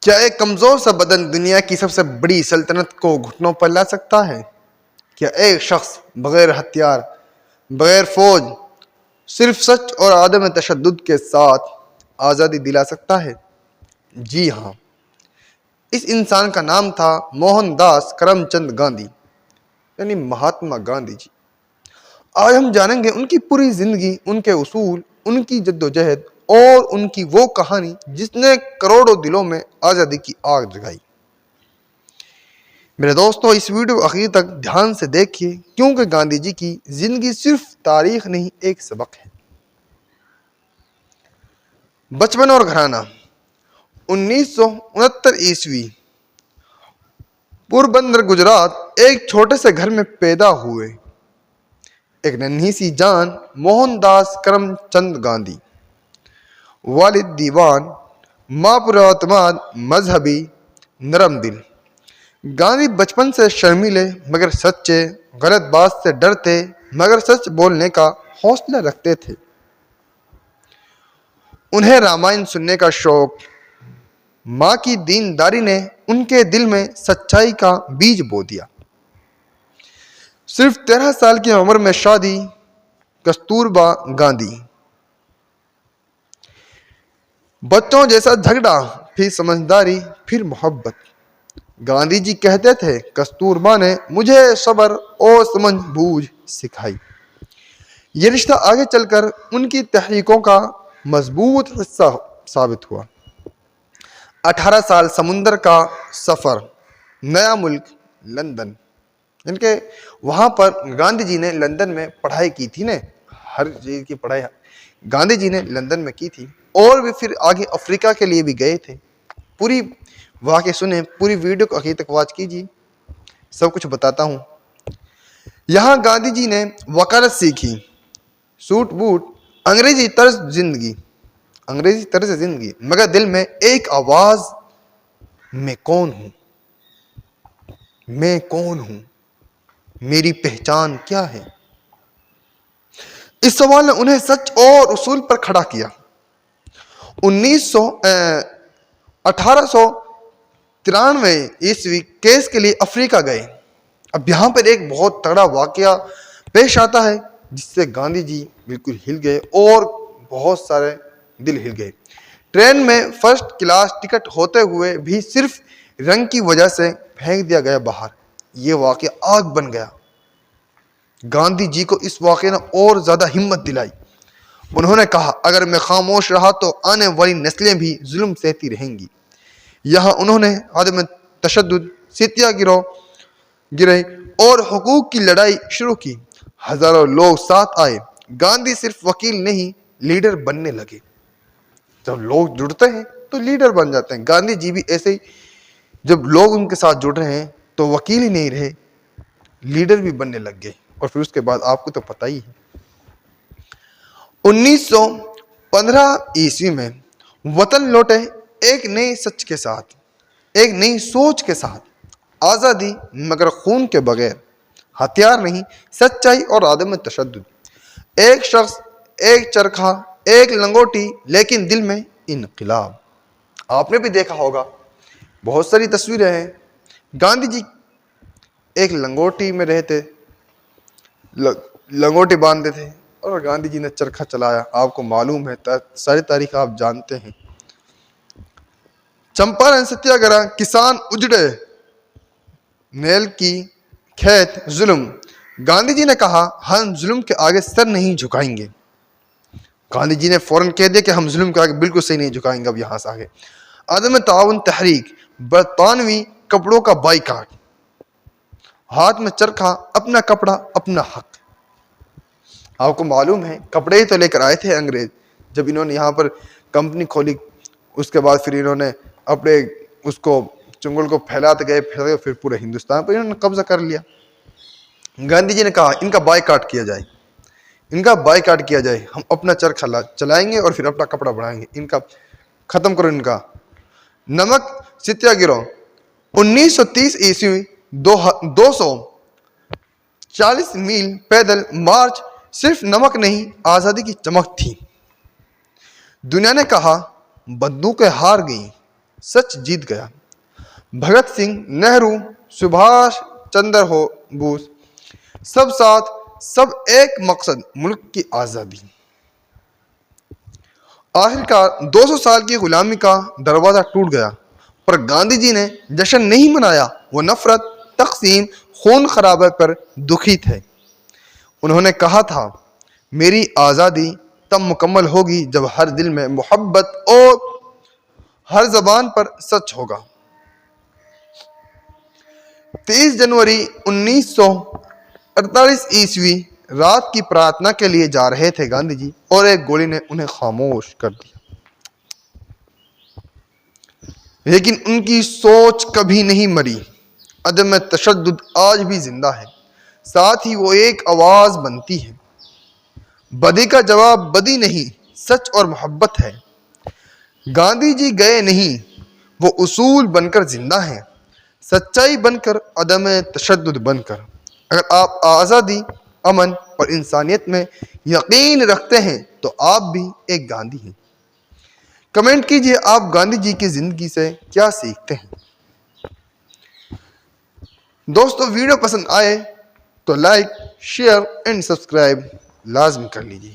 क्या एक कमजोर सा बदन दुनिया की सबसे बड़ी सल्तनत को घुटनों पर ला सकता है? क्या एक शख्स बगैर हथियार, बगैर फौज, सिर्फ सच और आदम तशद्दुद के साथ आज़ादी दिला सकता है? जी हाँ, इस इंसान का नाम था मोहनदास करमचंद गांधी, यानी महात्मा गांधी जी। आज हम जानेंगे उनकी पूरी जिंदगी, उनके उसूल, उनकी जद्दोजहद और उनकी वो कहानी जिसने करोड़ों दिलों में आज़ादी की आग जगाई। मेरे दोस्तों, इस वीडियो को आखिर तक ध्यान से देखिए, क्योंकि गांधी जी की जिंदगी सिर्फ तारीख नहीं, एक सबक है। बचपन और घराना। 1969 ईस्वी, पोरबंदर गुजरात, एक छोटे से घर में पैदा हुए एक नन्ही सी जान मोहनदास करमचंद गांधी। वालिद दीवान, माँ पुरातमाद, मजहबी, नरम दिल। गांधी बचपन से शर्मीले मगर सच्चे, गलत बात से डरते मगर सच बोलने का हौसला रखते थे। उन्हें रामायण सुनने का शौक, माँ की दीनदारी ने उनके दिल में सच्चाई का बीज बो दिया। सिर्फ 13 साल की उम्र में शादी, कस्तूरबा गांधी। बच्चों जैसा झगड़ा, फिर समझदारी, फिर मोहब्बत। गांधी जी कहते थे, कस्तूरबा ने मुझे सब्र और समझ बूझ सिखाई। ये रिश्ता आगे चलकर उनकी तहरीकों का मजबूत हिस्सा साबित हुआ। 18 साल समुंदर का सफर, नया मुल्क लंदन। इनके वहां पर गांधी जी ने लंदन में पढ़ाई की थी ने, हर चीज की पढ़ाई गांधी जी ने लंदन में की थी, और भी फिर आगे अफ्रीका के लिए भी गए थे। पूरी वाक़या सुने, पूरी वीडियो को आखिर तक वॉच कीजिए, सब कुछ बताता हूँ। यहाँ गांधी जी ने वकालत सीखी, सूट बूट, अंग्रेजी तर्ज जिंदगी, मगर दिल में एक आवाज, मैं कौन हूँ, मैं कौन हूँ, मेरी पहचान क्या है। इस सवाल ने उन्हें सच और उसूल पर खड़ा किया। 1893 ईस्वी केस के लिए अफ्रीका गए। अब यहाँ पर एक बहुत तगड़ा वाकया पेश आता है जिससे गांधी जी बिल्कुल हिल गए और बहुत सारे दिल हिल गए। ट्रेन में फर्स्ट क्लास टिकट होते हुए भी सिर्फ रंग की वजह से फेंक दिया गया बाहर। ये वाकया आग बन गया। गांधी जी को इस वाकये ने और ज्यादा हिम्मत दिलाई। उन्होंने कहा, अगर मैं खामोश रहा तो आने वाली नस्लें भी जुल्म सहती रहेंगी। यहाँ उन्होंने आदम तशद्दुद, सत्याग्रह और हुकूक की लड़ाई शुरू की। हजारों लोग साथ आए। गांधी सिर्फ वकील नहीं, लीडर बनने लगे। जब लोग जुड़ते हैं तो लीडर बन जाते हैं। गांधी जी भी ऐसे ही, जब लोग उनके साथ जुड़ रहे हैं तो वकील ही नहीं रहे, लीडर भी बनने लग गए। और फिर उसके बाद आपको तो पता ही है, 1915 ईस्वी में वतन लौटे एक नए सच के साथ, एक नई सोच के साथ। आज़ादी मगर खून के बगैर, हथियार नहीं, सच्चाई और आदम तशद्दुद। एक शख्स, एक चरखा, एक लंगोटी, लेकिन दिल में इनकलाब। आपने भी देखा होगा, बहुत सारी तस्वीरें हैं। गांधी जी एक लंगोटी में रहते, लंगोटी बांधते थे, और गांधी जी ने चरखा चलाया। आपको मालूम है, सारी तारीख आप जानते हैं। चंपारण सत्याग्रह, किसान उजड़े, नेल की खेत, जुल्म। गांधी जी ने कहा, हम जुल्म के आगे सर नहीं झुकाएंगे। गांधी जी ने फौरन कह दिया कि हम जुल्म के आगे बिल्कुल सही नहीं झुकाएंगे। अब यहां से आगे आदम ताउन तहरीक, बरतानवी कपड़ों का बाइकाट, हाथ में चरखा, अपना कपड़ा अपना हक। आपको मालूम है, कपड़े ही तो लेकर आए थे अंग्रेज। जब इन्होंने यहाँ पर कंपनी खोली, उसके बाद फिर इन्होंने अपने उसको चुंगल को फैलाते गए, फिर पूरे हिंदुस्तान पर इन्होंने कब्जा कर लिया। गांधी जी ने कहा, इनका बाइकाट किया जाए, इनका बाइकाट किया जाए। हम अपना चरखा चलाएंगे और फिर अपना कपड़ा बढ़ाएंगे, इनका खत्म करो इनका। नमक सत्याग्रह, 1930 ईस्वी, 240 मील पैदल मार्च। सिर्फ नमक नहीं, आजादी की चमक थी। दुनिया ने कहा, बंदूकें हार गई, सच जीत गया। भगत सिंह, नेहरू, सुभाष चंद्र बोस, सब साथ, सब एक मकसद, मुल्क की आज़ादी। आखिरकार 200 साल की गुलामी का दरवाज़ा टूट गया, पर गांधी जी ने जश्न नहीं मनाया। वो नफरत, तकसीम, खून खराबे पर दुखी थे। उन्होंने कहा था, मेरी आज़ादी तब मुकम्मल होगी जब हर दिल में मोहब्बत और हर जबान पर सच होगा। 23 जनवरी 1948 ईस्वी रात की प्रार्थना के लिए जा रहे थे गांधी जी, और एक गोली ने उन्हें खामोश कर दिया। लेकिन उनकी सोच कभी नहीं मरी। अदम तशद्दुद आज भी जिंदा है। साथ ही वो एक आवाज बनती है। बदी का जवाब बदी नहीं, सच और मोहब्बत है। गांधी जी गए नहीं, वो उसूल बनकर जिंदा हैं, सच्चाई बनकर, अदम तशद्दुद बनकर। अगर आप आज़ादी, अमन और इंसानियत में यकीन रखते हैं तो आप भी एक गांधी हैं। कमेंट कीजिए आप गांधी जी की जिंदगी से क्या सीखते हैं। दोस्तों, वीडियो पसंद आए तो लाइक, शेयर एंड सब्सक्राइब लाजमी कर लीजिए।